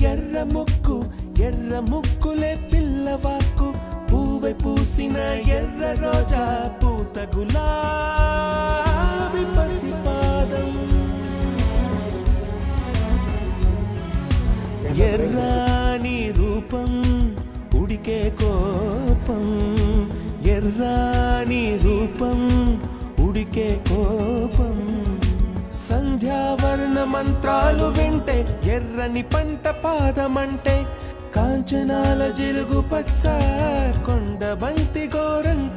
ఎర్ర ముక్కు ఎర్ర ముక్కులే పిల్లవాకు పూవై పూసిన ఎర్ర రోజా పూత గులాబీ పసిపాదం ఎర్రాని రూపం ఉడికే కోపం ఎర్రాని రూపం ఉడికే కోపం సంధ్యావర్ణ మంత్రాలు వింటే ఎర్రని పంట పాదమంటే కాంచనాల జిలుగు పచ్చ కొండ బంతి గోరంగ